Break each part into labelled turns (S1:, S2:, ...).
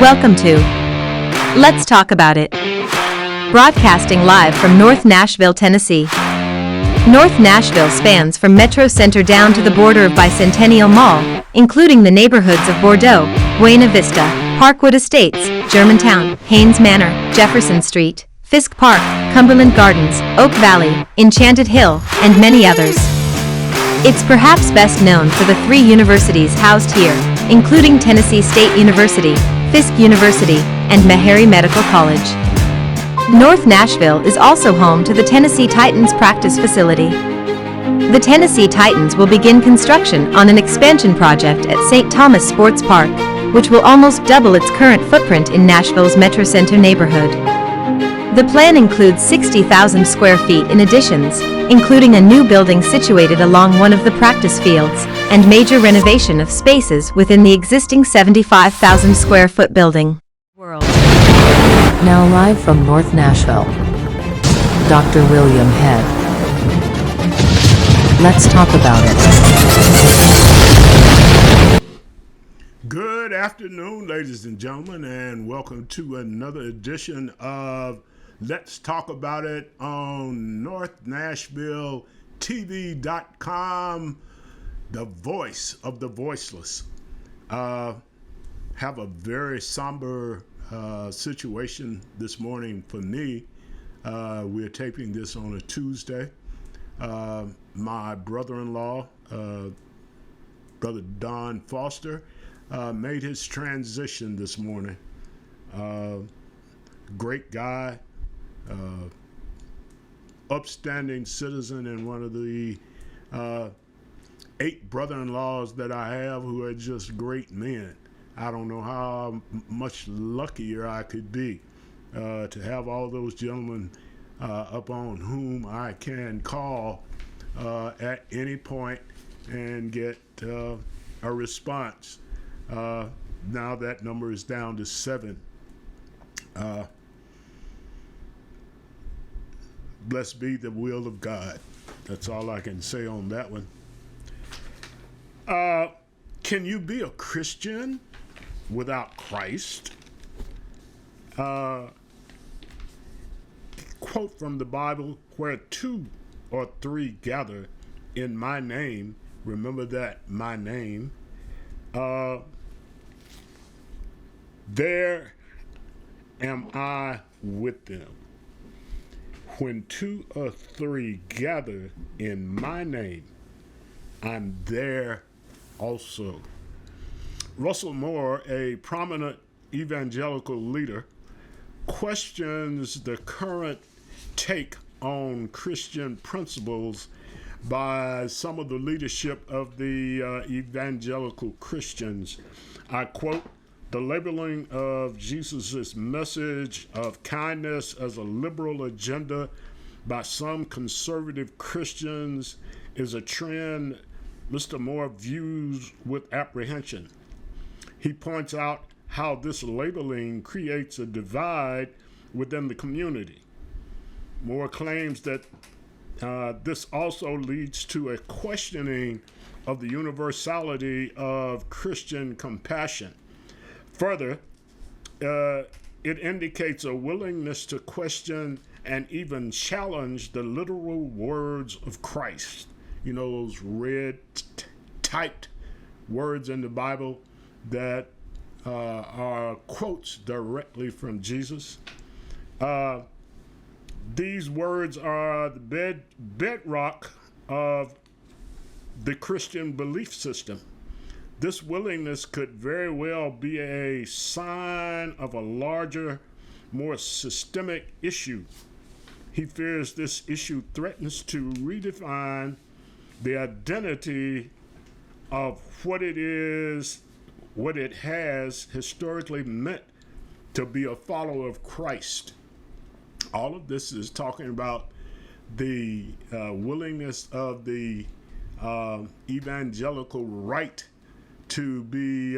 S1: Welcome to Let's Talk About It. Broadcasting live from North Nashville, Tennessee. North Nashville spans from Metro Center down to the border of Bicentennial Mall, including the neighborhoods of Bordeaux, Buena Vista, Parkwood Estates, Germantown, Haynes Manor, Jefferson Street, Fisk Park, Cumberland Gardens, Oak Valley, Enchanted Hill, and many others. It's perhaps best known for the 3 universities housed here, including Tennessee State University, Fisk University, and Meharry Medical College. North Nashville is also home to the Tennessee Titans practice facility. The Tennessee Titans will begin construction on an expansion project at St. Thomas Sports Park, which will almost double its current footprint in Nashville's Metro Center neighborhood. The plan includes 60,000 square feet in additions, including a new building situated along one of the practice fields, and major renovation of spaces within the existing 75,000 square foot building.
S2: Now live from North Nashville, Dr. William Head. Let's talk about it.
S3: Good afternoon, ladies and gentlemen, and welcome to another edition of Let's Talk About It on NorthNashvilleTV.com, the voice of the voiceless. Have a very somber situation this morning for me. We're taping this on a Tuesday. My brother-in-law, Brother Don Foster, made his transition this morning. Great guy, upstanding citizen, and one of the 8 brother-in-laws that I have who are just great men. I don't know how much luckier I could be to have all those gentlemen upon whom I can call at any point and get a response. Now that number is down to 7. Blessed be the will of God. That's all I can say on that one. Can you be a Christian without Christ? Quote from the Bible, where 2 or 3 gather in my name, remember that, my name, there am I with them. When 2 or 3 gather in my name, I'm there also. Russell Moore, a prominent evangelical leader, questions the current take on Christian principles by some of the leadership of the evangelical Christians. I quote, "The labeling of Jesus' message of kindness as a liberal agenda by some conservative Christians is a trend Mr. Moore views with apprehension. He points out how this labeling creates a divide within the community. Moore claims that this also leads to a questioning of the universality of Christian compassion. Further, it indicates a willingness to question and even challenge the literal words of Christ. You know, those red typed words in the Bible that are quotes directly from Jesus. These words are the bedrock of the Christian belief system. This willingness could very well be a sign of a larger, more systemic issue. He fears this issue threatens to redefine the identity of what it has historically meant to be a follower of Christ. All of this is talking about the willingness of the evangelical right to be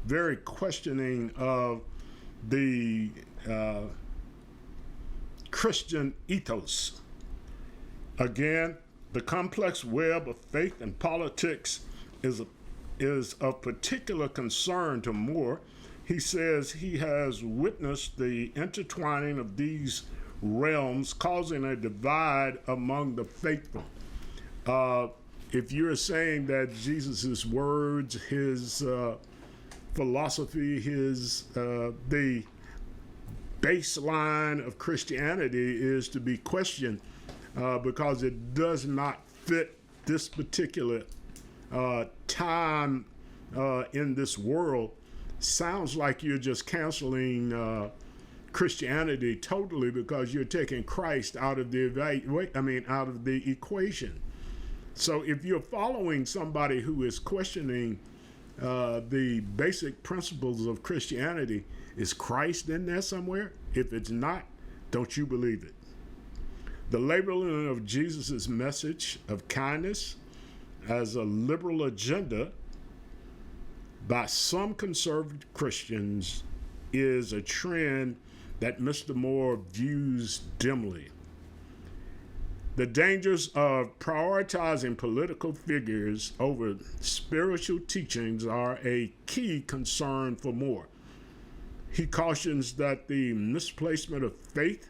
S3: very questioning of the Christian ethos. Again, the complex web of faith and politics is of particular concern to Moore. he says he has witnessed the intertwining of these realms, causing a divide among the faithful. If you're saying that Jesus' words, his philosophy, the baseline of Christianity is to be questioned because it does not fit this particular time in this world, sounds like you're just canceling Christianity totally because you're taking Christ out of the equation. So if you're following somebody who is questioning the basic principles of Christianity, is Christ in there somewhere? If it's not, don't you believe it? The labeling of Jesus' message of kindness as a liberal agenda by some conservative Christians is a trend that Mr. Moore views dimly. The dangers of prioritizing political figures over spiritual teachings are a key concern for Moore. He cautions that the misplacement of faith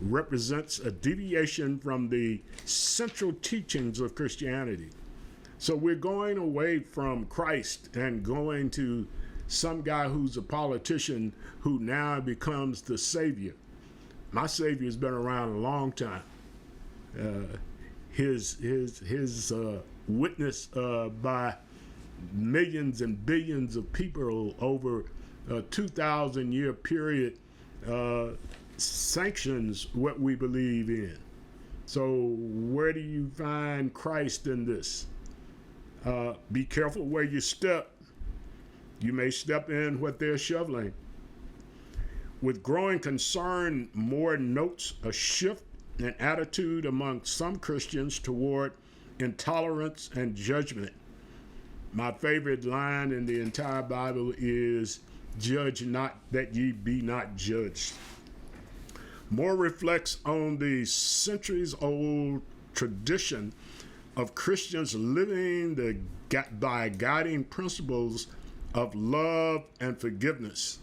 S3: represents a deviation from the central teachings of Christianity. So we're going away from Christ and going to some guy who's a politician who now becomes the Savior. My Savior's been around a long time. His witness by millions and billions of people over a 2,000-year period sanctions what we believe in. So where do you find Christ in this? Be careful where you step. You may step in what they're shoveling. With growing concern, Moore notes a shift in attitude among some Christians toward intolerance and judgment. My favorite line in the entire Bible is, "Judge not that ye be not judged." Moore reflects on the centuries-old tradition of Christians living by guiding principles of love and forgiveness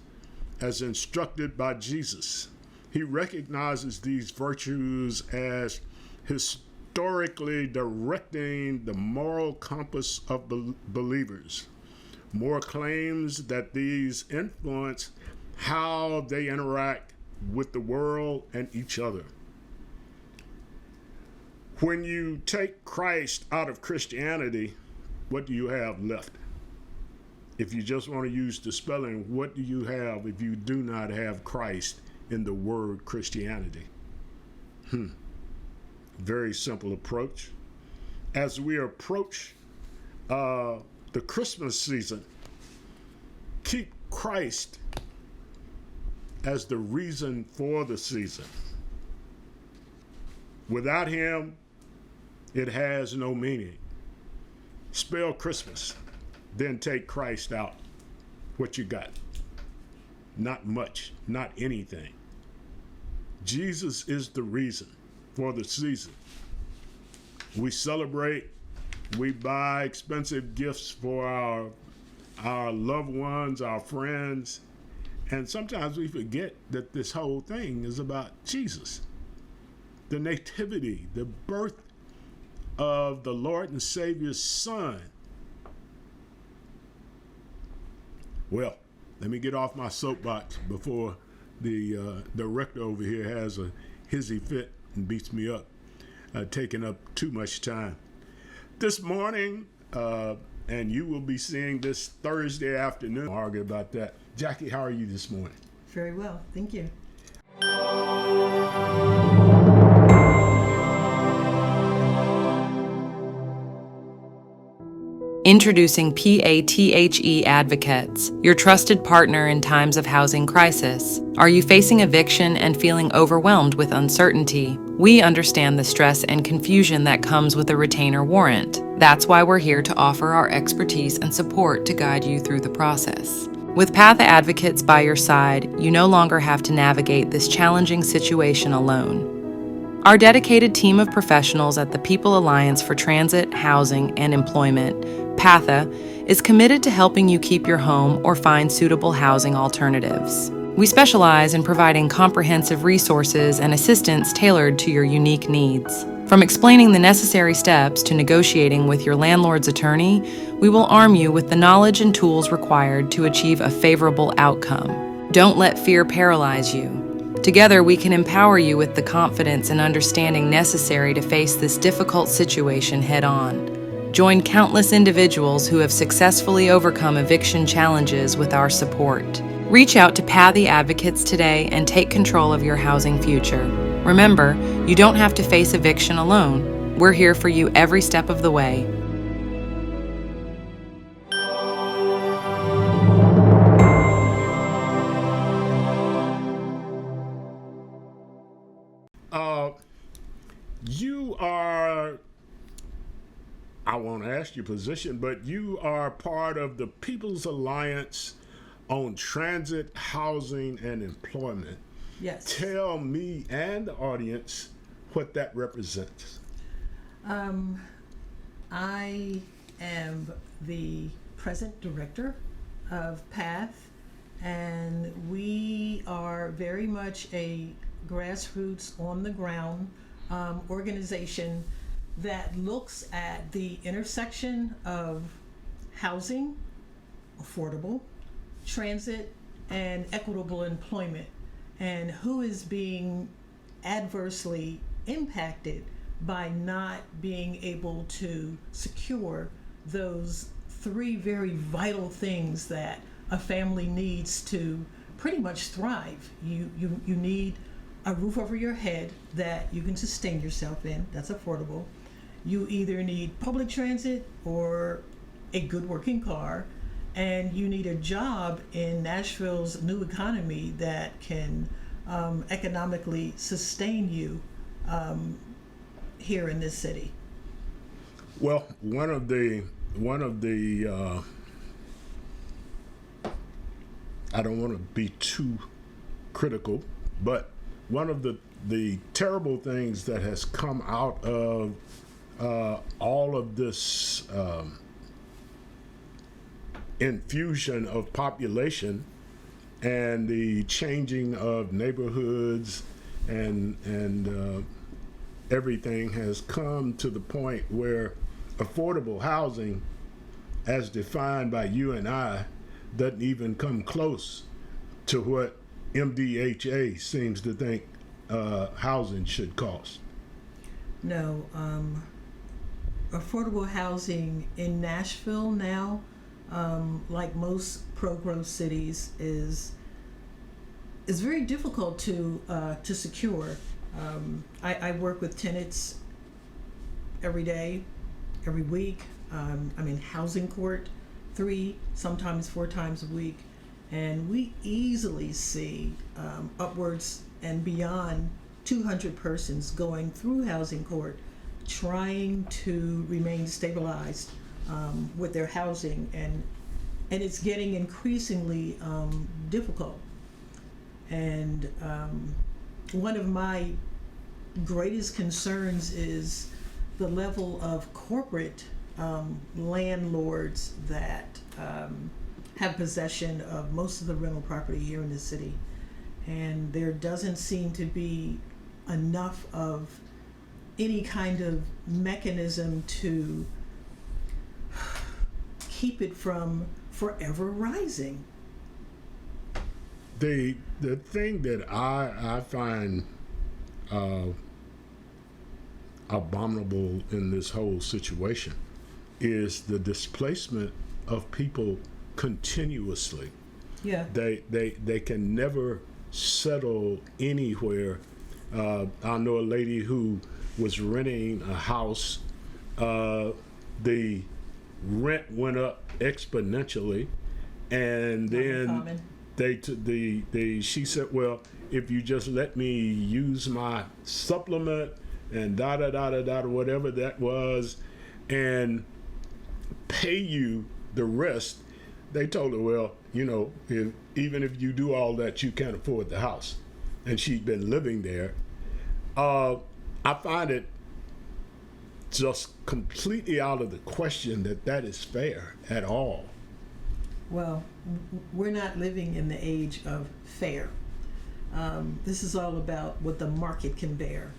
S3: as instructed by Jesus. He recognizes these virtues as historically directing the moral compass of believers. Moore claims that these influence how they interact with the world and each other. When you take Christ out of Christianity, what do you have left? If you just want to use the spelling, what do you have if you do not have Christ in the word Christianity? Very simple approach. As we approach the Christmas season, keep Christ as the reason for the season. Without him, it has no meaning. Spell Christmas, then take Christ out. What you got? Not much, not anything. Jesus is the reason for the season. We celebrate, we buy expensive gifts for our loved ones, our friends, and sometimes we forget that this whole thing is about Jesus. The nativity, the birth of the Lord and Savior's Son. Well, let me get off my soapbox before the director over here has a hissy fit and beats me up, taking up too much time. This morning, and you will be seeing this Thursday afternoon. I'll argue about that. Jackie, how are you this morning?
S4: Very well, thank you.
S2: Introducing PATHE Advocates, your trusted partner in times of housing crisis. Are you facing eviction and feeling overwhelmed with uncertainty? We understand the stress and confusion that comes with a retainer warrant. That's why we're here to offer our expertise and support to guide you through the process. With PATH Advocates by your side, you no longer have to navigate this challenging situation alone. Our dedicated team of professionals at the People Alliance for Transit, Housing, and Employment, PATHA, is committed to helping you keep your home or find suitable housing alternatives. We specialize in providing comprehensive resources and assistance tailored to your unique needs. From explaining the necessary steps to negotiating with your landlord's attorney, we will arm you with the knowledge and tools required to achieve a favorable outcome. Don't let fear paralyze you. Together, we can empower you with the confidence and understanding necessary to face this difficult situation head-on. Join countless individuals who have successfully overcome eviction challenges with our support. Reach out to PATHA Advocates today and take control of your housing future. Remember, you don't have to face eviction alone. We're here for you every step of the way.
S3: You are, I won't ask your position, but you are part of the People's Alliance on Transit, Housing, and Employment.
S4: Yes.
S3: Tell me and the audience what that represents.
S4: I am the present director of PATH, and we are very much a grassroots, on the ground organization that looks at the intersection of housing, affordable, transit, and equitable employment, and who is being adversely impacted by not being able to secure those three very vital things that a family needs to pretty much thrive. You need a roof over your head that you can sustain yourself in, that's affordable. You either need public transit or a good working car, and you need a job in Nashville's new economy that can economically sustain you here in this city.
S3: Well, one of the I don't want to be too critical, but one of the terrible things that has come out of all of this infusion of population and the changing of neighborhoods and everything has come to the point where affordable housing, as defined by you and I, doesn't even come close to what MDHA seems to think housing should cost.
S4: No, affordable housing in Nashville now, like most pro-growth cities, is very difficult to secure. I work with tenants every day, every week. I'm in housing court 3, sometimes 4 times a week, and we easily see upwards and beyond 200 persons going through housing court trying to remain stabilized with their housing, and it's getting increasingly difficult. And one of my greatest concerns is the level of corporate landlords that have possession of most of the rental property here in the city. And there doesn't seem to be enough of any kind of mechanism to keep it from forever rising.
S3: The thing that I find abominable in this whole situation is the displacement of people continuously.
S4: Yeah.
S3: They can never settle anywhere. I know a lady who was renting a house. The rent went up exponentially, and then she said, well, if you just let me use my supplement and whatever that was, and pay you the rest. They told her, well, even if you do all that, you can't afford the house. And she'd been living there. I find it just completely out of the question that that is fair at all.
S4: Well, we're not living in the age of fair. This is all about what the market can bear.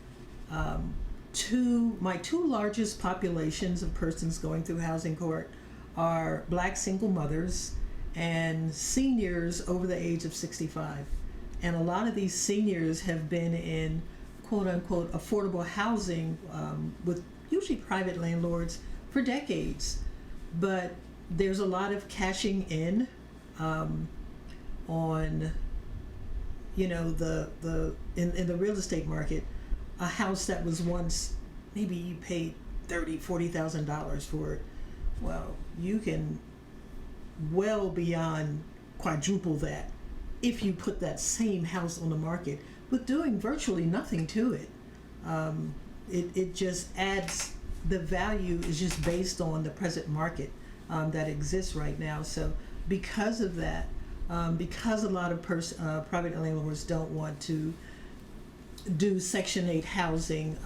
S4: My two largest populations of persons going through housing court are black single mothers and seniors over the age of 65. And a lot of these seniors have been in quote unquote affordable housing with usually private landlords for decades. But there's a lot of cashing in on, you know, in the real estate market. A house that was once maybe you paid $30,000-$40,000 for it. Well, you can well beyond quadruple that if you put that same house on the market with doing virtually nothing to it. It just adds, the value is just based on the present market that exists right now. So because of that, because a lot of private landlords don't want to do Section 8 housing,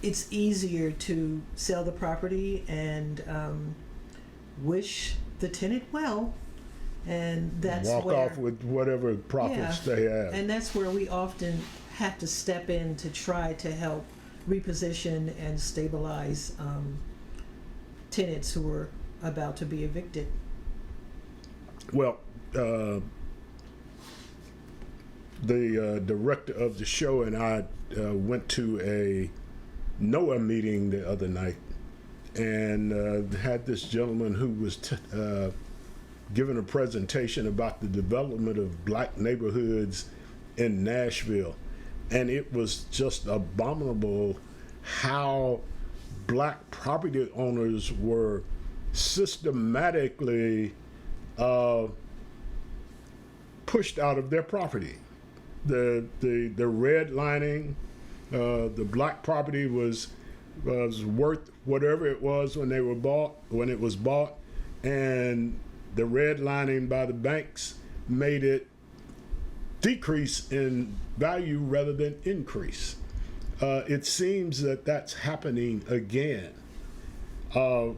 S4: it's easier to sell the property and wish the tenant well, and that's
S3: Walk
S4: where,
S3: off with whatever profits they have.
S4: and that's where we often have to step in to try to help reposition and stabilize tenants who are about to be evicted.
S3: Well, the director of the show and I went to a NOAA meeting the other night and had this gentleman who was giving a presentation about the development of black neighborhoods in Nashville. And it was just abominable how black property owners were systematically pushed out of their property. The redlining, the black property was worth whatever it was when it was bought, and the redlining by the banks made it decrease in value rather than increase. It seems that that's happening again. The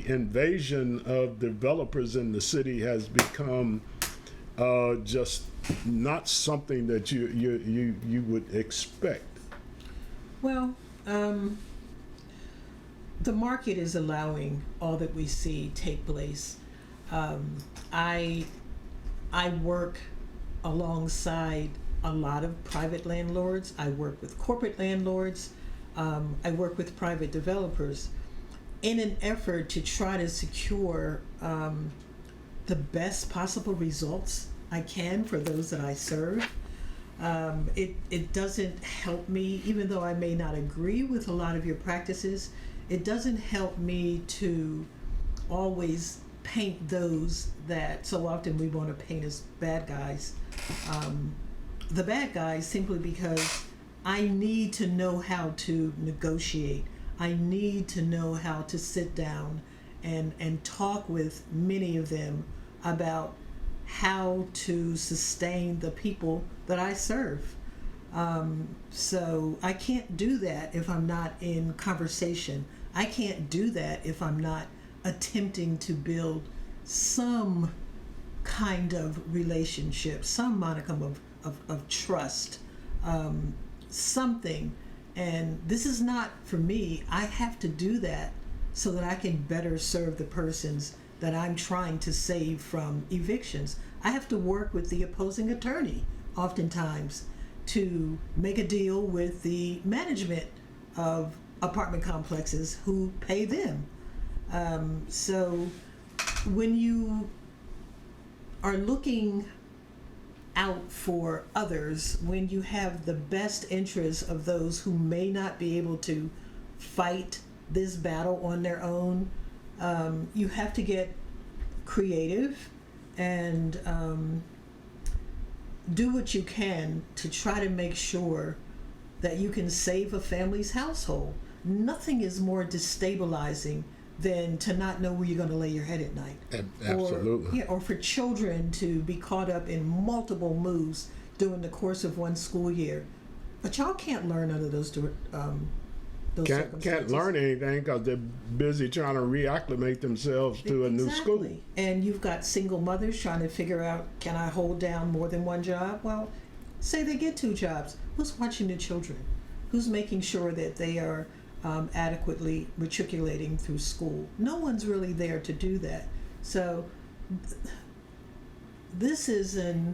S3: invasion of developers in the city has become just not something that you would expect.
S4: Well, the market is allowing all that we see take place. I work alongside a lot of private landlords. I work with corporate landlords. I work with private developers in an effort to try to secure the best possible results I can for those that I serve. It doesn't help me, even though I may not agree with a lot of your practices, it doesn't help me to always paint those that so often we want to paint as bad guys. The bad guys simply because I need to know how to negotiate. I need to know how to sit down and talk with many of them about how to sustain the people that I serve. So I can't do that if I'm not in conversation. I can't do that if I'm not attempting to build some kind of relationship, some modicum of trust, something. And this is not for me. I have to do that so that I can better serve the persons that I'm trying to save from evictions. I have to work with the opposing attorney oftentimes to make a deal with the management of apartment complexes who pay them. So when you are looking out for others, when you have the best interests of those who may not be able to fight this battle on their own, you have to get creative and do what you can to try to make sure that you can save a family's household. Nothing is more destabilizing than to not know where you're going to lay your head at night.
S3: Absolutely.
S4: Or for children to be caught up in multiple moves during the course of one school year But y'all can't learn under those
S3: Can't
S4: circumstances.
S3: learn anything because they're busy trying to reacclimate themselves to a new school.
S4: Exactly. And you've got single mothers trying to figure out, can I hold down more than one job? Well, say they get 2 jobs. Who's watching the children? Who's making sure that they are adequately matriculating through school? No one's really there to do that. So this is an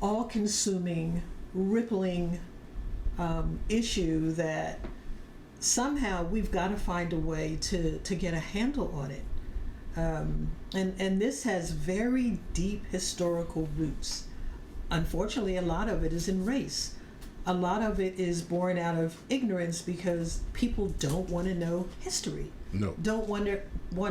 S4: all-consuming, rippling issue that somehow we've got to find a way to get a handle on it. And this has very deep historical roots. Unfortunately, a lot of it is in race. A lot of it is born out of ignorance because people don't want to know history.
S3: No.
S4: Don't want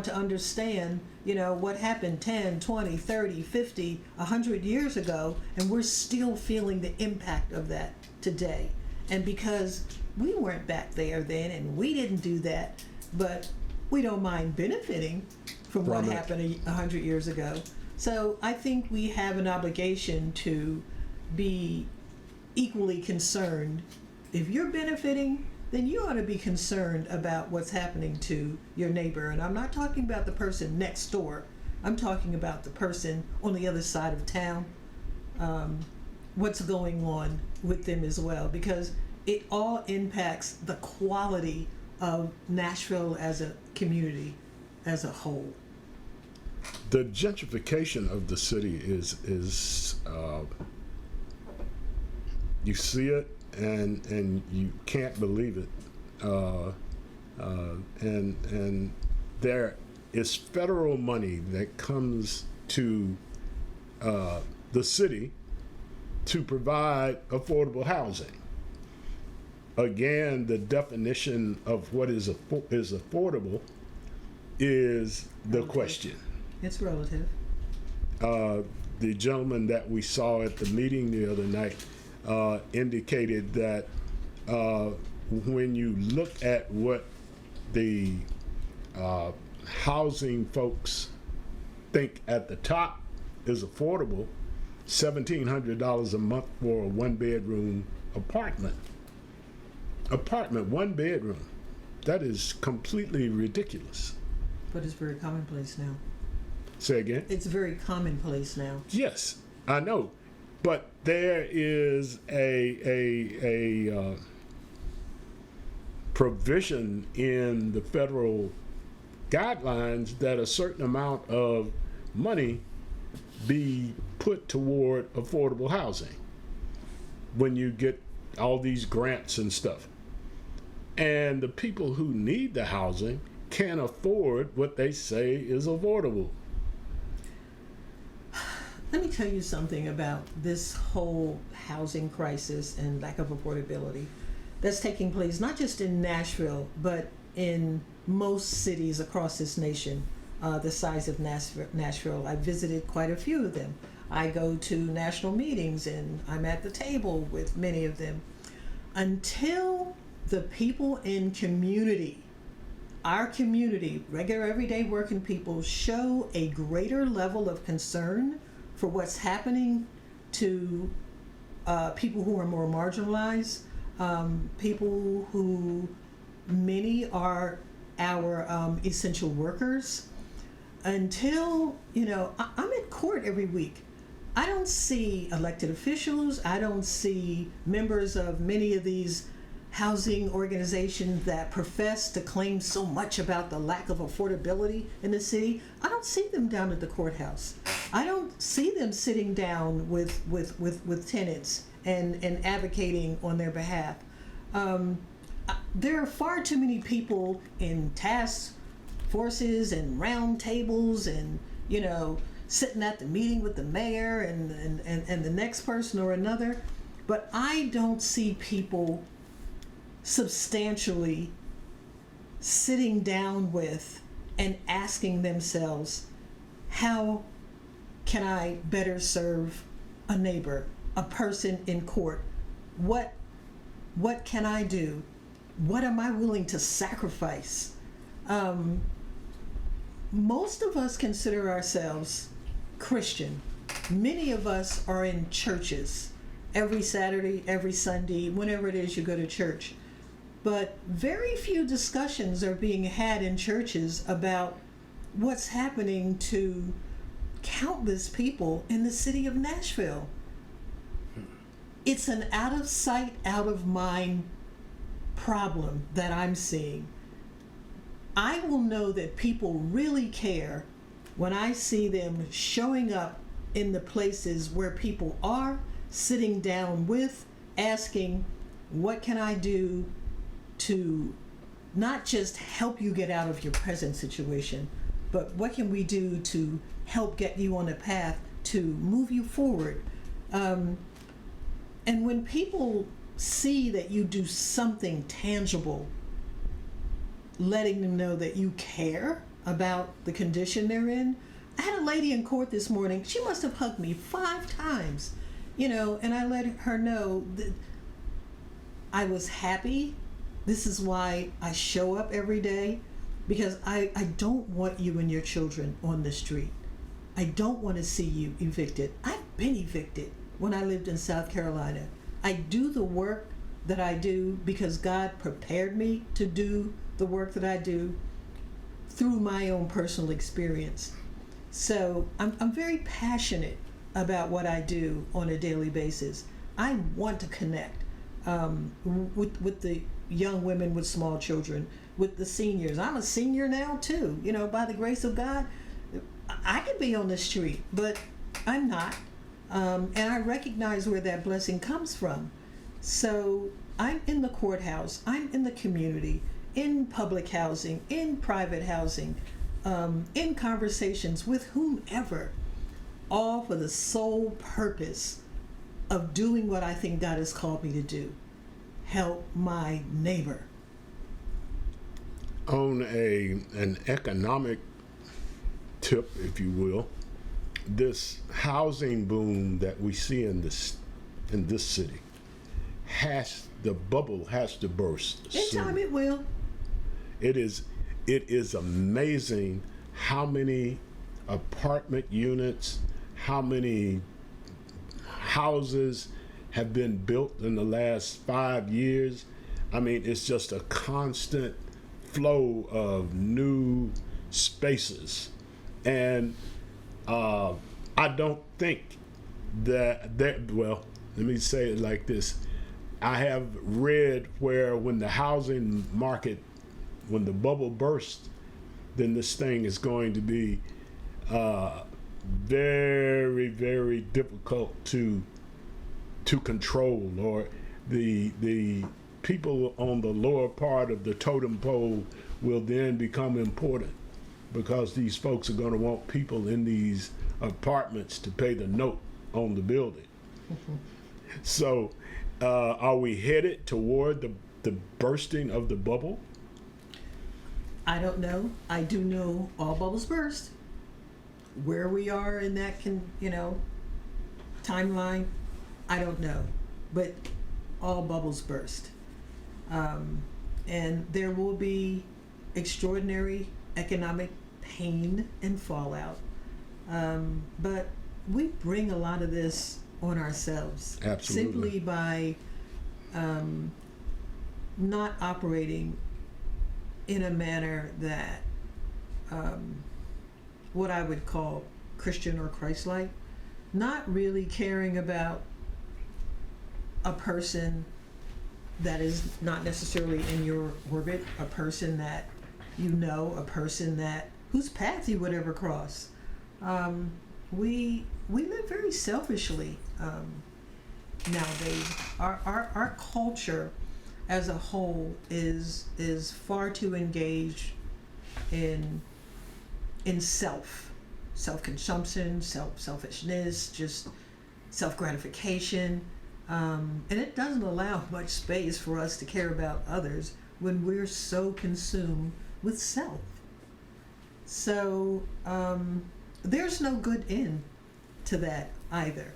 S4: to understand, what happened 10, 20, 30, 50, 100 years ago, and we're still feeling the impact of that today. And because we weren't back there then and we didn't do that, but we don't mind benefiting from what happened 100 years ago. So I think we have an obligation to be equally concerned. If you're benefiting, then you ought to be concerned about what's happening to your neighbor. And I'm not talking about the person next door. I'm talking about the person on the other side of town. What's going on with them as well, because it all impacts the quality of Nashville as a community as a whole.
S3: The gentrification of the city is you see it and you can't believe it, and there is federal money that comes to the city to provide affordable housing. Again, the definition of what is affordable is the question.
S4: It's relative.
S3: The gentleman that we saw at the meeting the other night indicated that when you look at what the housing folks think at the top is affordable, $1,700 a month for a 1-bedroom apartment. 1 bedroom. That is completely ridiculous.
S4: But it's very commonplace now.
S3: Say again?
S4: It's very commonplace now.
S3: Yes, I know. But there is a provision in the federal guidelines that a certain amount of money be put toward affordable housing when you get all these grants and stuff. And the people who need the housing can't afford what they say is affordable.
S4: Let me tell you something about this whole housing crisis and lack of affordability that's taking place not just in Nashville, but in most cities across this nation, the size of Nashville. I visited quite a few of them. I go to national meetings and I'm at the table with many of them. Until the people in community, our community, regular everyday working people, show a greater level of concern for what's happening to people who are more marginalized, people who many are our essential workers. Until, I'm in court every week. I don't see elected officials. I don't see members of many of these housing organizations that profess to claim so much about the lack of affordability in the city. I don't see them down at the courthouse. I don't see them sitting down with tenants and advocating on their behalf. There are far too many people in task forces and round tables and, sitting at the meeting with the mayor and the next person or another. But I don't see people substantially sitting down with and asking themselves, how can I better serve a neighbor, a person in court? What can I do? What am I willing to sacrifice? Most of us consider ourselves Christian. Many of us are in churches every Saturday, every Sunday, whenever it is you go to church. But very few discussions are being had in churches about what's happening to countless people in the city of Nashville. It's an out of sight, out of mind problem that I'm seeing. I will know that people really care when I see them showing up in the places where people are, sitting down with, asking, what can I do to not just help you get out of your present situation, but what can we do to help get you on a path to move you forward? And when people see that you do something tangible, letting them know that you care about the condition they're in. I had a lady in court this morning. She must have hugged me 5 times, and I let her know that I was happy. This is why I show up every day, because I don't want you and your children on the street. I don't want to see you evicted. I've been evicted when I lived in South Carolina. I do the work that I do because God prepared me to do the work that I do through my own personal experience. So I'm very passionate about what I do on a daily basis. I want to connect with the young women with small children, with the seniors. I'm a senior now too. By the grace of God, I could be on the street, but I'm not. And I recognize where that blessing comes from. So I'm in the courthouse, I'm in the community, in public housing, in private housing, in conversations with whomever, all for the sole purpose of doing what I think God has called me to do: help my neighbor.
S3: On an economic tip, if you will, this housing boom that we see in this city the bubble has to burst
S4: In
S3: soon.
S4: time it will.
S3: It is amazing how many apartment units, how many houses have been built in the last 5 years. I mean, it's just a constant flow of new spaces. And I don't think well, let me say it like this. I have read where when the housing market, when the bubble bursts, then this thing is going to be very, very difficult to control, or the people on the lower part of the totem pole will then become important, because these folks are going to want people in these apartments to pay the note on the building. So are we headed toward the bursting of the bubble?
S4: I don't know. I do know all bubbles burst. Where we are in that timeline, I don't know. But all bubbles burst. And there will be extraordinary economic pain and fallout. But we bring a lot of this on ourselves.
S3: Absolutely.
S4: Simply by not operating in a manner that what I would call Christian or Christ-like, not really caring about a person that is not necessarily in your orbit, a person that a person whose path you would ever cross. We live very selfishly nowadays. Our culture as a whole is far too engaged in self-consumption, selfishness, just self-gratification, and it doesn't allow much space for us to care about others when we're so consumed with self. So there's no good end to that either.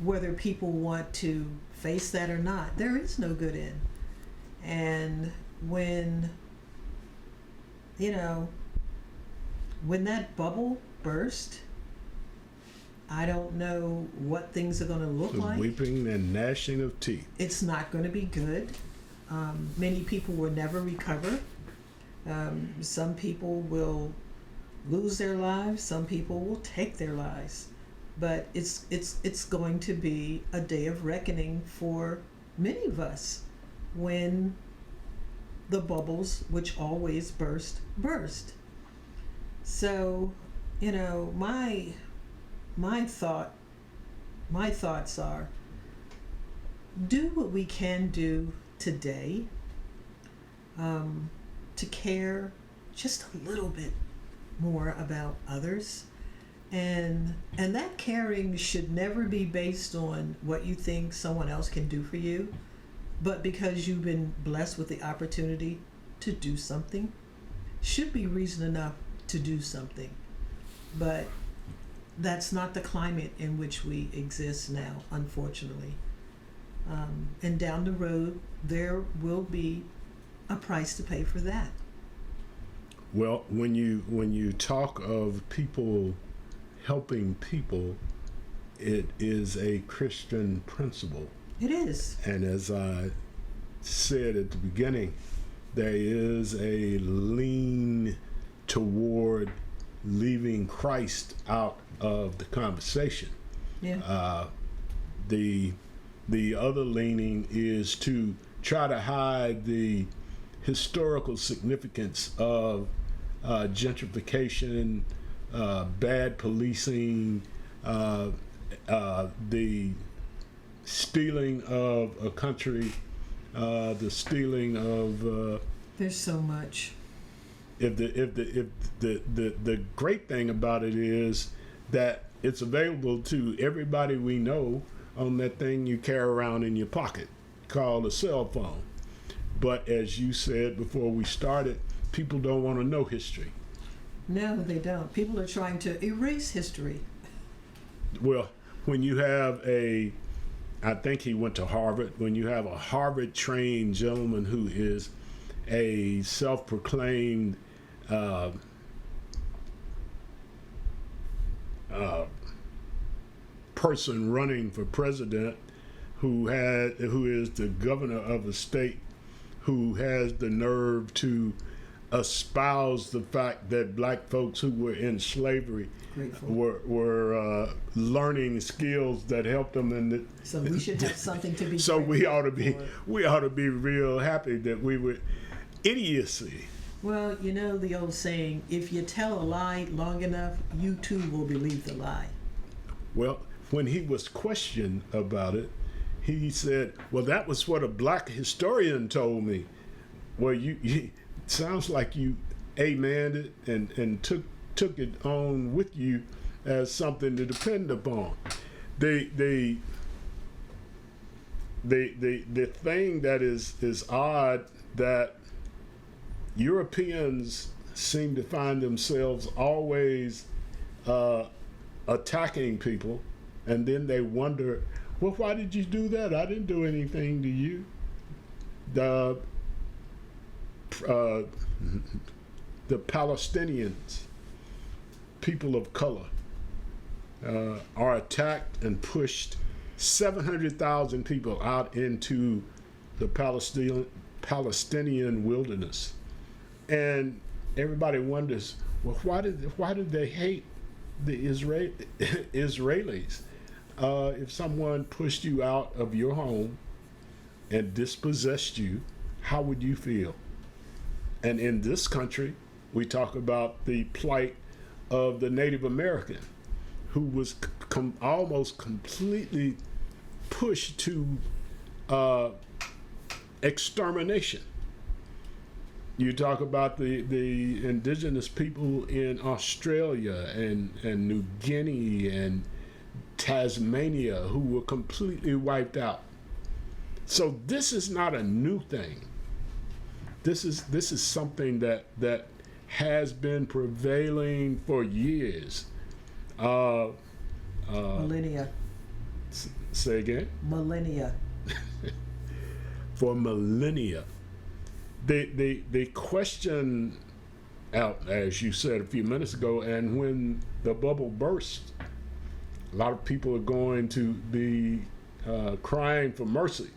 S4: Whether people want to face that or not, there is no good end. And when that bubble burst, I don't know what things are going to look
S3: The
S4: like.
S3: weeping and gnashing of teeth.
S4: It's not going to be good. Many people will never recover. Some people will lose their lives. Some people will take their lives. But it's going to be a day of reckoning for many of us when the bubbles, which always burst. So, my thoughts are, do what we can do today to care just a little bit more about others, and that caring should never be based on what you think someone else can do for you, but because you've been blessed with the opportunity to do something. Should be reason enough to do something, but that's not the climate in which we exist now, unfortunately. And down the road, there will be a price to pay for that.
S3: Well, when you talk of people helping people, it is a Christian principle.
S4: It is.
S3: And as I said at the beginning, there is a lean toward leaving Christ out of the conversation.
S4: Yeah.
S3: The other leaning is to try to hide the historical significance of gentrification, bad policing, the stealing of a country, the stealing of.
S4: There's so much.
S3: If the great thing about it is that it's available to everybody we know on that thing you carry around in your pocket called a cell phone. But as you said before we started, people don't want to know history.
S4: No, they don't. People are trying to erase history.
S3: Well, when you have I think he went to Harvard, when you have a Harvard-trained gentleman who is a self-proclaimed person running for president, who is the governor of a state, who has the nerve to espouse the fact that black folks who were in slavery were learning skills that helped them
S4: So we should have something to be.
S3: So we ought to
S4: for.
S3: be real happy that we were idiocy.
S4: Well, you know the old saying, if you tell a lie long enough, you too will believe the lie.
S3: Well, when he was questioned about it, he said, well, that was what a black historian told me. Well, you sounds like you amended it and took it on with you as something to depend upon. The thing that is odd, that Europeans seem to find themselves always attacking people, and then they wonder, well, why did you do that? I didn't do anything to you. The Palestinians, people of color, are attacked and pushed 700,000 people out into the Palestinian wilderness. And everybody wonders, well, why did they hate the Israelis? If someone pushed you out of your home and dispossessed you, how would you feel? And in this country, we talk about the plight of the Native American, who was almost completely pushed to extermination. You talk about the indigenous people in Australia and New Guinea and Tasmania, who were completely wiped out. So this is not a new thing. This is something that has been prevailing for years.
S4: Millennia.
S3: Say again?
S4: Millennia.
S3: For millennia. The question out, as you said a few minutes ago, and when the bubble burst, A lot of people are going to be crying for mercy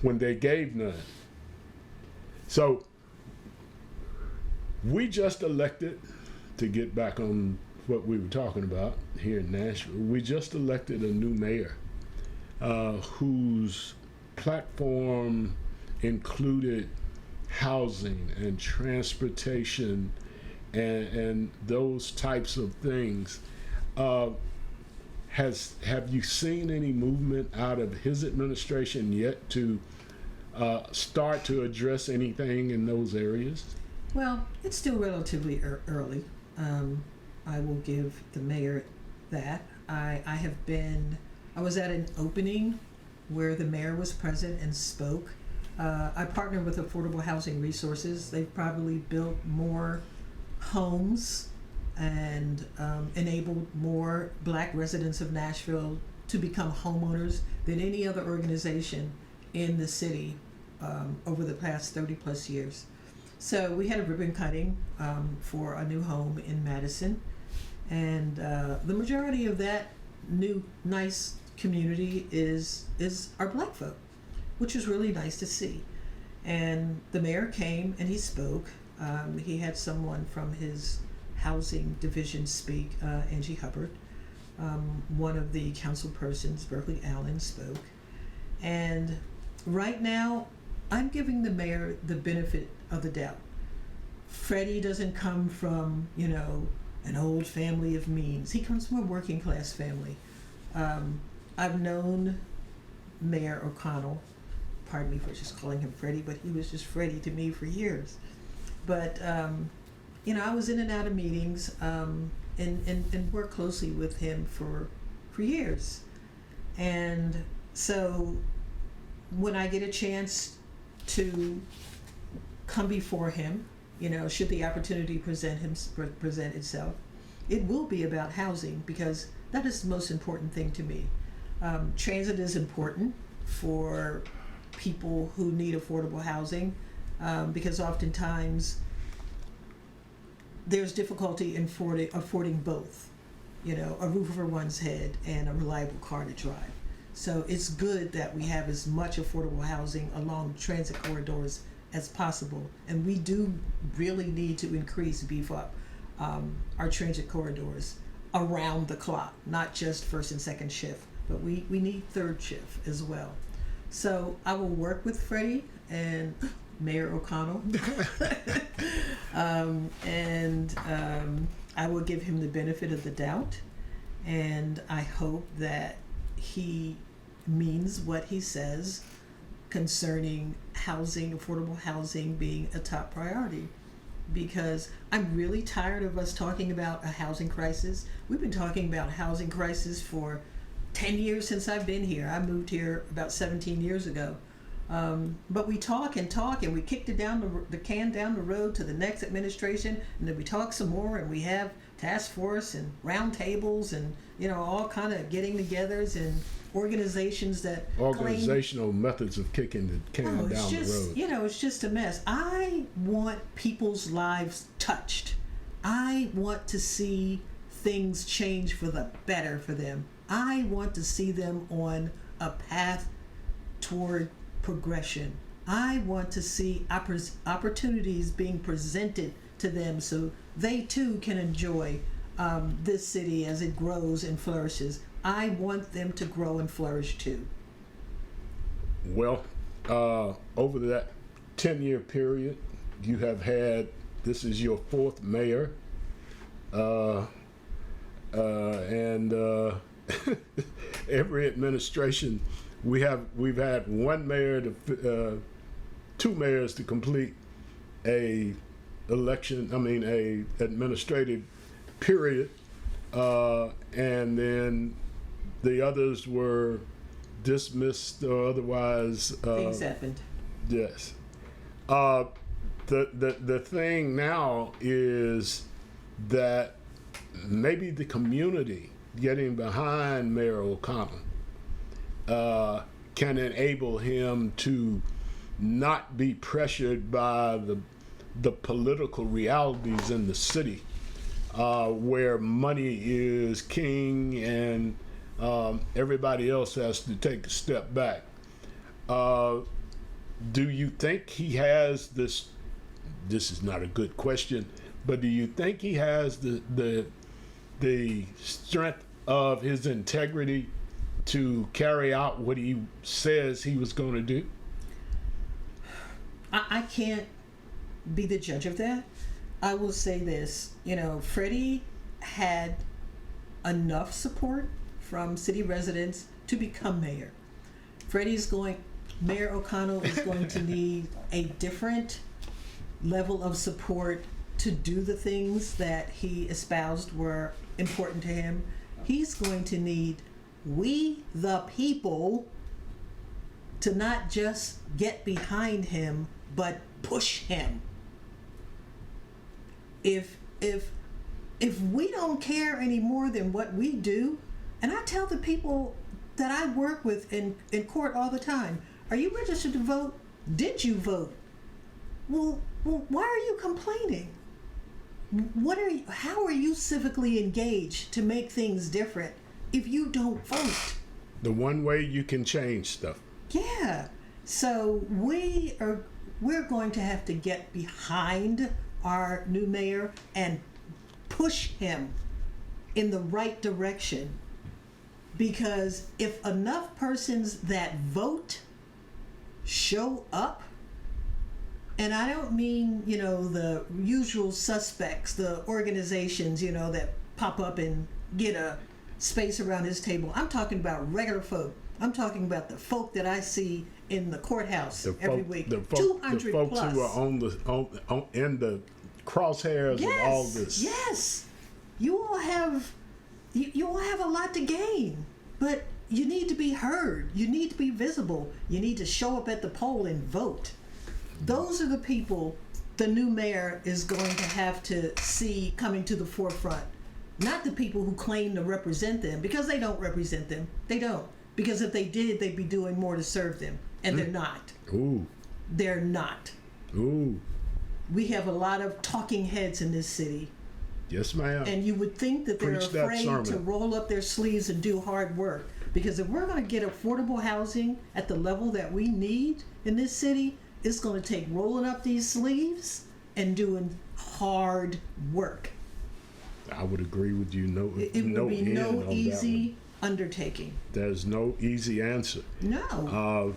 S3: when they gave none. So we just elected, to get back on what we were talking about here in Nashville, we just elected a new mayor whose platform included housing and transportation and those types of things. Have you seen any movement out of his administration yet to start to address anything in those areas?
S4: Well, it's still relatively early. I will give the mayor that. I was at an opening where the mayor was present and spoke. I partnered with Affordable Housing Resources. They've probably built more homes and enabled more Black residents of Nashville to become homeowners than any other organization in the city over the past 30 plus years. So we had a ribbon cutting for a new home in Madison, and the majority of that new nice community is our Black folk, which is really nice to see. And the mayor came and he spoke. He had someone from his housing division speak, Angie Hubbard. One of the council persons, Berkeley Allen, spoke. And right now, I'm giving the mayor the benefit of the doubt. Freddie doesn't come from, an old family of means. He comes from a working class family. I've known Mayor O'Connell, pardon me for just calling him Freddie, but he was just Freddie to me for years. But, I was in and out of meetings and worked closely with him for years. And so when I get a chance to come before him, should the opportunity present itself, it will be about housing, because that is the most important thing to me. Transit is important for people who need affordable housing, because oftentimes there's difficulty in affording both, a roof over one's head and a reliable car to drive. So it's good that we have as much affordable housing along transit corridors as possible. And we do really need to beef up our transit corridors around the clock, not just first and second shift, but we need third shift as well. So I will work with Freddie and Mayor O'Connell, and I will give him the benefit of the doubt, and I hope that he means what he says concerning housing, affordable housing being a top priority, because I'm really tired of us talking about a housing crisis. We've been talking about housing crisis for 10 years since I've been here. I moved here about 17 years ago. But we talk and we kicked it down the can down the road to the next administration, and then we talk some more, and we have task force and round tables and all kind of getting togethers and organizations that
S3: organizational methods of kicking the can down the road.
S4: It's just a mess. I want people's lives touched. I want to see things change for the better for them. I want to see them on a path toward progression. I want to see opportunities being presented to them so they too can enjoy this city as it grows and flourishes. I want them to grow and flourish too.
S3: Well, over that 10-year period, you have had, this is your fourth mayor, and every administration, we've had one mayor two mayors to complete a administrative period, and then the others were dismissed or otherwise.
S4: Things happened.
S3: Yes. The thing now is that maybe the community getting behind Mayor O'Connell can enable him to not be pressured by the political realities in the city where money is king and everybody else has to take a step back. Do you think he has this? This is not a good question, but do you think he has the strength of his integrity to carry out what he says he was going to do?
S4: I can't be the judge of that. I will say this, Freddie had enough support from city residents to become mayor. Mayor O'Connell is going to need a different level of support to do the things that he espoused were important to him. He's going to need we the people to not just get behind him, but push him. If we don't care any more than what we do, and I tell the people that I work with in court all the time, are you registered to vote? Did you vote? Well, why are you complaining? How are you civically engaged to make things different if you don't vote?
S3: The one way you can change stuff.
S4: Yeah. So we're going to have to get behind our new mayor and push him in the right direction, because if enough persons that vote show up, and I don't mean, the usual suspects, the organizations, that pop up and get a space around his table. I'm talking about regular folk. I'm talking about the folk that I see in the courthouse every week. 200
S3: the folks
S4: plus.
S3: who are in the crosshairs of all this.
S4: Yes. You all have a lot to gain, but you need to be heard. You need to be visible. You need to show up at the poll and vote. Those are the people the new mayor is going to have to see coming to the forefront. Not the people who claim to represent them, because they don't represent them. They don't. Because if they did, they'd be doing more to serve them. And they're not.
S3: Ooh.
S4: They're not.
S3: Ooh.
S4: We have a lot of talking heads in this city.
S3: Yes, ma'am.
S4: And you would think that they're
S3: Preach that
S4: afraid
S3: sermon.
S4: to roll up their sleeves and do hard work. Because if we're going to get affordable housing at the level that we need in this city, it's going to take rolling up these sleeves and doing hard work.
S3: I would agree with you.
S4: It would be no easy undertaking.
S3: There's no easy answer.
S4: No.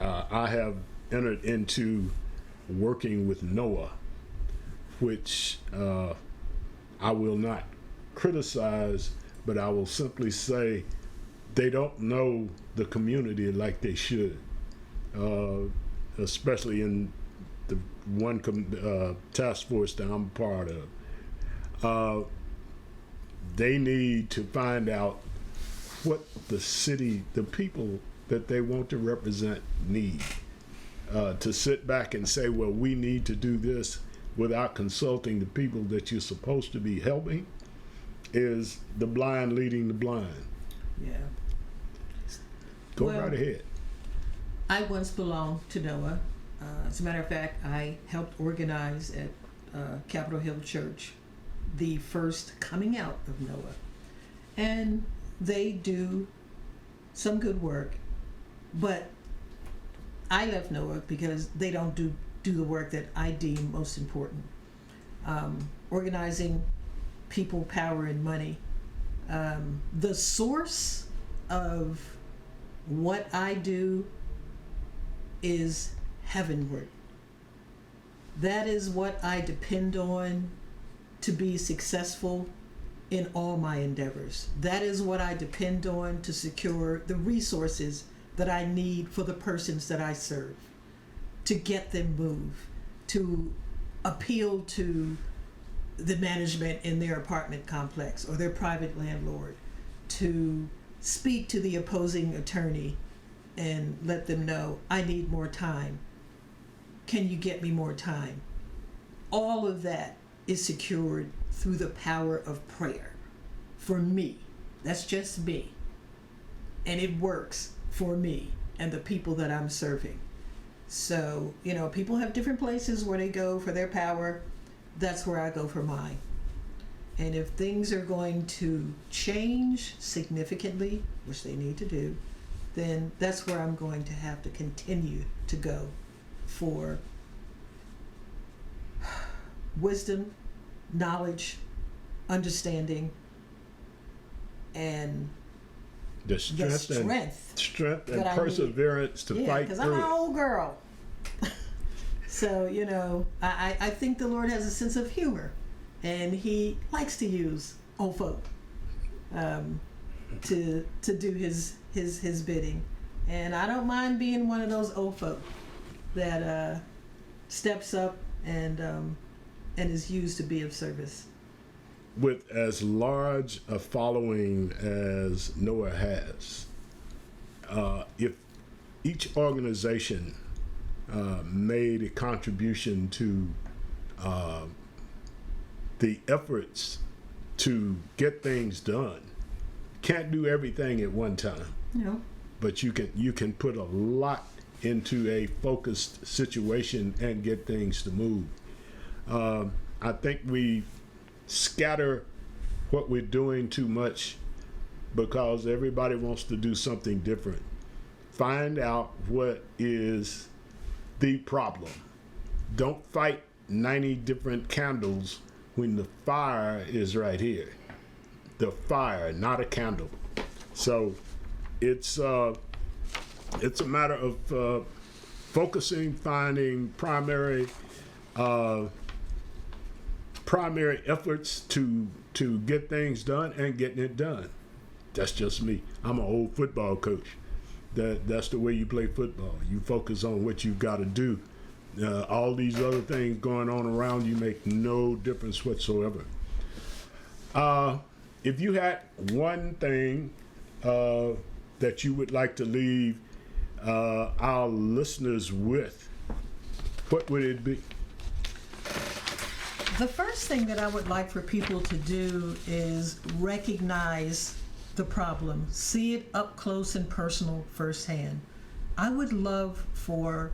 S3: I have entered into working with NOAA, which I will not criticize, but I will simply say they don't know the community like they should, especially in the one task force that I'm part of. They need to find out what the city, the people that they want to represent need. To sit back and say, well, we need to do this without consulting the people that you're supposed to be helping is the blind leading the blind.
S4: Yeah.
S3: Go
S4: Well,
S3: right ahead.
S4: I once belonged to NOAA. As a matter of fact, I helped organize at Capitol Hill Church the first coming out of NOAA. And they do some good work, but I left NOAA because they don't do the work that I deem most important. Organizing people, power, and money. The source of what I do is heavenward. That is what I depend on to be successful in all my endeavors. That is what I depend on to secure the resources that I need for the persons that I serve, to get them moved, to appeal to the management in their apartment complex or their private landlord, to speak to the opposing attorney and let them know, I need more time. Can you get me more time? All of that is secured through the power of prayer. For me, that's just me. And it works for me and the people that I'm serving. So, people have different places where they go for their power. That's where I go for mine. And if things are going to change significantly, which they need to do, then that's where I'm going to have to continue to go for wisdom, knowledge, understanding, and
S3: The
S4: the
S3: strength and
S4: that I
S3: perseverance to
S4: yeah,
S3: fight
S4: because I'm
S3: through
S4: an
S3: it.
S4: old girl. So, I think the Lord has a sense of humor, and He likes to use old folk to do his bidding. And I don't mind being one of those old folk that steps up and is used to be of service.
S3: With as large a following as Noah has, if each organization made a contribution to the efforts to get things done, can't do everything at one time, but you can put a lot into a focused situation and get things to move. I think we scatter what we're doing too much because everybody wants to do something different. Find out what is the problem. Don't fight 90 different candles when the fire is right here. The fire, not a candle. So it's a matter of focusing, finding primary efforts to get things done and getting it done. That's just me. I'm an old football coach. That's the way you play football. You focus on what you've got to do. All these other things going on around you make no difference whatsoever. If you had one thing that you would like to leave our listeners with, what would it be?
S4: The first thing that I would like for people to do is recognize the problem, see it up close and personal firsthand. I would love for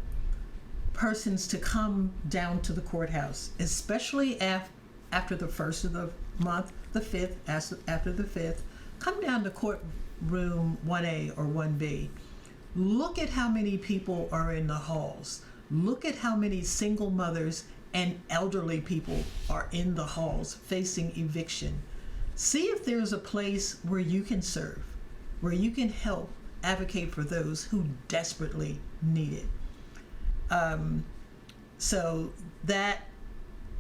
S4: persons to come down to the courthouse, especially after the first of the month, the 5th, after the 5th, come down to courtroom 1A or 1B. Look at how many people are in the halls. Look at how many single mothers and elderly people are in the halls facing eviction. See if there's a place where you can serve, where you can help advocate for those who desperately need it. So that,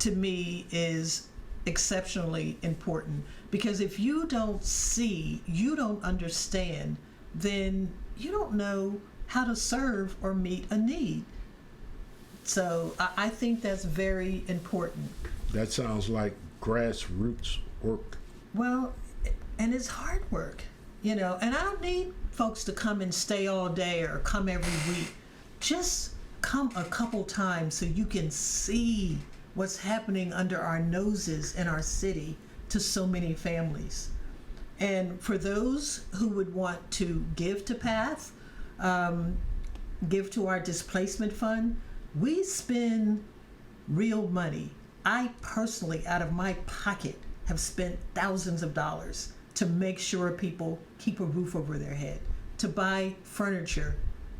S4: to me, is exceptionally important, because if you don't see, you don't understand, then you don't know how to serve or meet a need. So I think that's very important.
S3: That sounds like grassroots work.
S4: Well, and it's hard work, and I don't need folks to come and stay all day or come every week. Just come a couple times so you can see what's happening under our noses in our city to so many families. And for those who would want to give to PATH, give to our displacement fund, we spend real money. I personally, out of my pocket, have spent thousands of dollars to make sure people keep a roof over their head, to buy furniture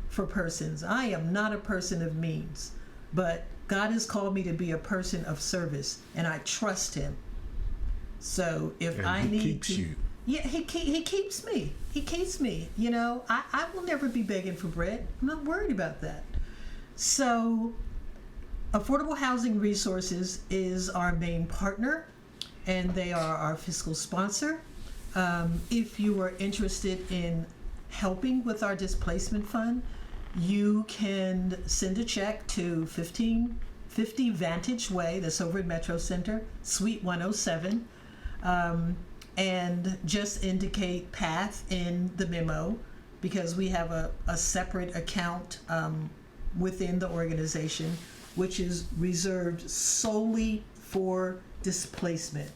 S4: for persons. I am not a person of means, but God has called me to be a person of service, and I trust Him. So if
S3: And
S4: I
S3: he
S4: need
S3: keeps
S4: to,
S3: you.
S4: yeah, he keeps me. He keeps me. I will never be begging for bread. I'm not worried about that. So, Affordable Housing Resources is our main partner, and they are our fiscal sponsor. If you are interested in helping with our displacement fund, you can send a check to 1550 Vantage Way, that's over at Metro Center, Suite 107, and just indicate PATH in the memo, because we have a separate account within the organization which is reserved solely for displacement,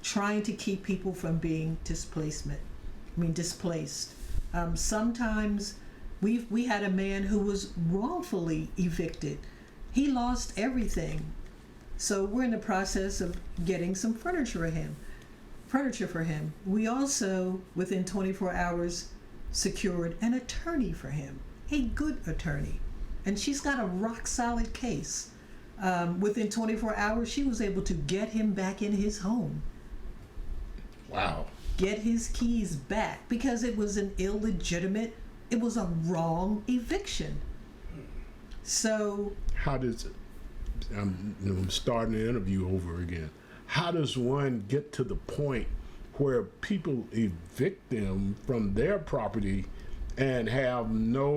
S4: trying to keep people from being displaced. Sometimes we had a man who was wrongfully evicted. He lost everything. So we're in the process of getting some furniture for him. furniture for him. We also, within 24 hours, secured an attorney for him, a good attorney. And she's got a rock solid case. Within 24 hours, she was able to get him back in his home,
S3: Wow.
S4: get his keys back, because it was an illegitimate, it was a wrong eviction. So
S3: How does I'm starting the interview over again. How does one get to the point where people evict them from their property and have no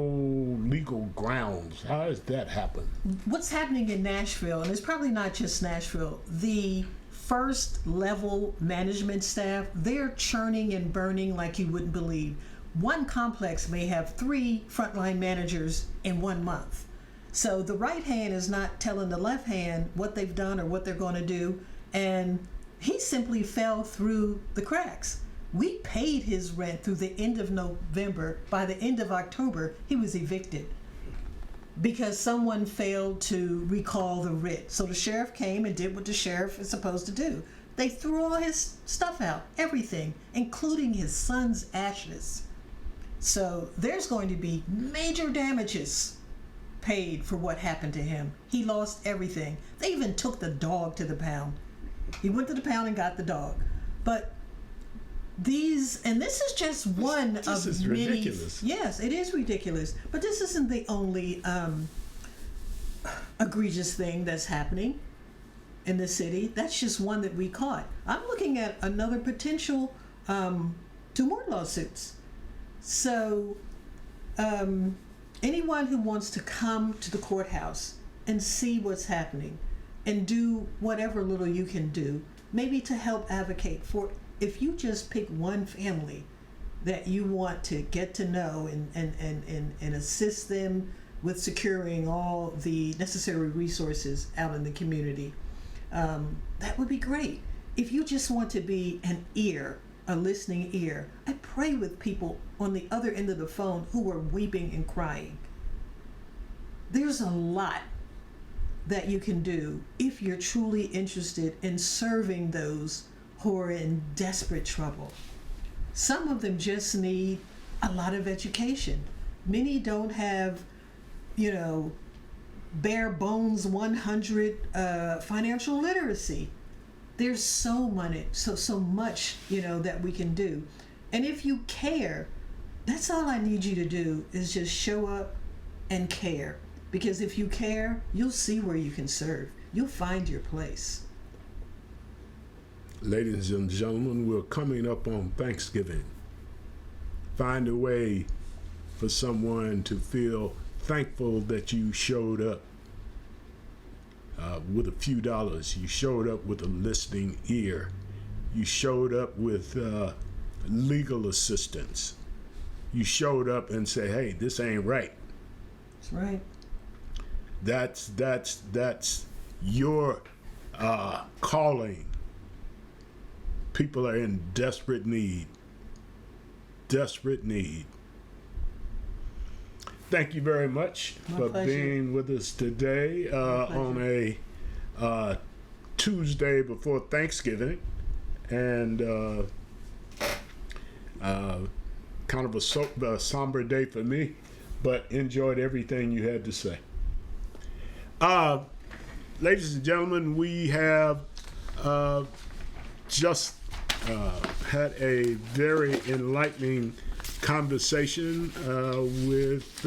S3: legal grounds? How does that happen?
S4: what's happening in Nashville, and it's probably not just Nashville, the first level management staff, they're churning and burning like you wouldn't believe. One complex may have 3 frontline managers in 1 month. So the right hand is not telling the left hand what they've done or what they're going to do, and he simply fell through the cracks. We paid his rent through the end of November. By the end of October, he was evicted because someone failed to recall the writ. So the sheriff came and did what the sheriff is supposed to do. They threw all his stuff out, everything, including his son's ashes. So there's going to be major damages paid for what happened to him. He lost everything. They even took the dog to the pound. He went to the pound and got the dog. But this is just one
S3: This
S4: of
S3: is
S4: many.
S3: ridiculous.
S4: Yes, it is ridiculous. But this isn't the only egregious thing that's happening in the city. That's just one that we caught. I'm looking at another potential 2 more lawsuits. So anyone who wants to come to the courthouse and see what's happening and do whatever little you can do, maybe to help advocate for, if you just pick one family that you want to get to know and assist them with securing all the necessary resources out in the community, that would be great. If you just want to be an ear, a listening ear, I pray with people on the other end of the phone who are weeping and crying. There's a lot that you can do if you're truly interested in serving those who are in desperate trouble. Some of them just need a lot of education. Many don't have, bare bones 100 financial literacy. There's so much, that we can do. And if you care, that's all I need you to do, is just show up and care. Because if you care, you'll see where you can serve. You'll find your place.
S3: Ladies and gentlemen, we're coming up on Thanksgiving. Find a way for someone to feel thankful that you showed up with a few dollars. You showed up with a listening ear. You showed up with legal assistance. You showed up and say, hey, this ain't right.
S4: That's right.
S3: That's your calling. People are in desperate need. Desperate need. Thank you very much for
S4: pleasure.
S3: being with us today on a Tuesday before Thanksgiving, and kind of a somber day for me, but enjoyed everything you had to say. Ladies and gentlemen, we have just had a very enlightening conversation with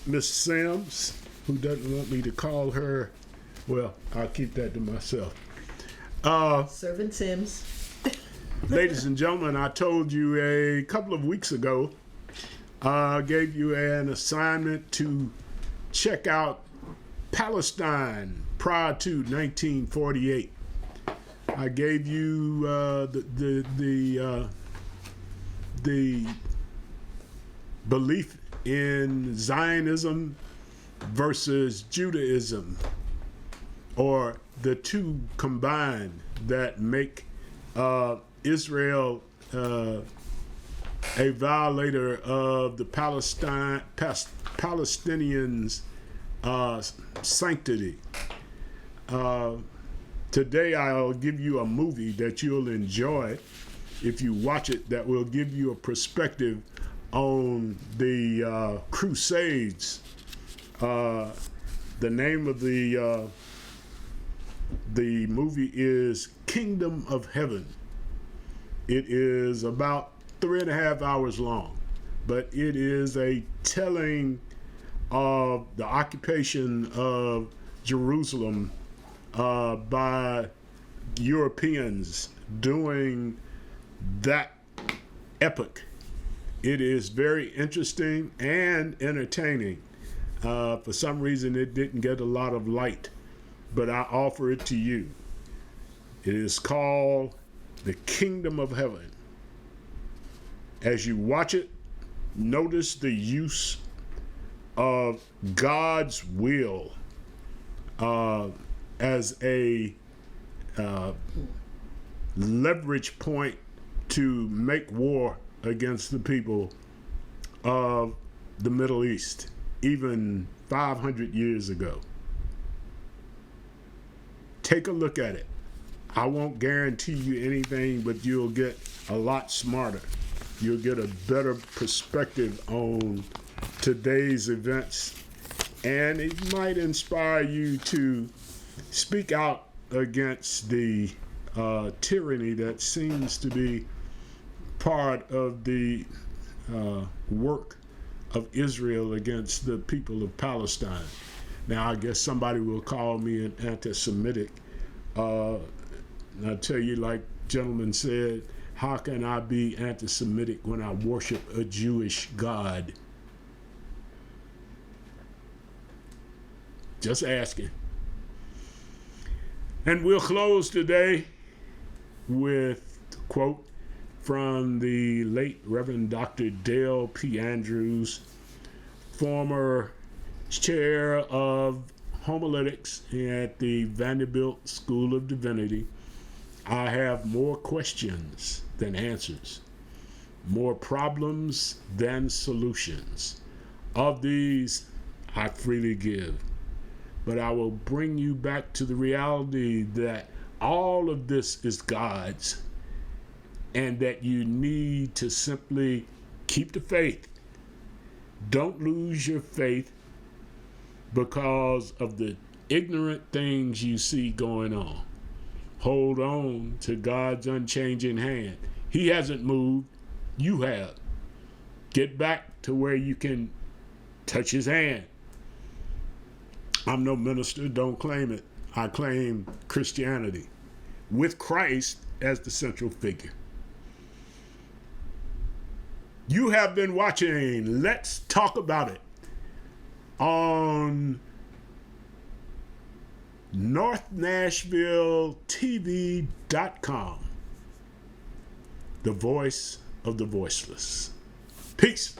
S3: Miss Sims, who doesn't want me to call her. Well, I'll keep that to myself.
S4: Servant Sims.
S3: Ladies and gentlemen, I told you a couple of weeks ago, I gave you an assignment to check out Palestine prior to 1948. I gave you the belief in Zionism versus Judaism, or the two combined that make Israel a violator of the Palestinians' sanctity. Today I'll give you a movie that you'll enjoy if you watch it, that will give you a perspective on the Crusades. The name of the movie is Kingdom of Heaven. It is about 3.5 hours long, but it is a telling of the occupation of Jerusalem by Europeans during that epoch. It is very interesting and entertaining. For some reason, it didn't get a lot of light, but I offer it to you. It is called The Kingdom of Heaven. As you watch it, notice the use of God's will as a leverage point to make war against the people of the Middle East, even 500 years ago. Take a look at it. I won't guarantee you anything, but you'll get a lot smarter. You'll get a better perspective on today's events, and it might inspire you to speak out against the tyranny that seems to be part of the work of Israel against the people of Palestine. Now, I guess somebody will call me an anti-Semitic. I'll tell you, like gentleman said, how can I be anti-Semitic when I worship a Jewish God? Just asking. And we'll close today with a quote from the late Reverend Dr. Dale P. Andrews, former chair of homiletics at the Vanderbilt School of Divinity. I have more questions than answers, more problems than solutions. Of these, I freely give. But I will bring you back to the reality that all of this is God's, and that you need to simply keep the faith. Don't lose your faith because of the ignorant things you see going on. Hold on to God's unchanging hand. He hasn't moved. You have. Get back to where you can touch his hand. I'm no minister, don't claim it. I claim Christianity with Christ as the central figure. You have been watching Let's Talk About It on NorthNashvilleTV.com, the voice of the voiceless. Peace.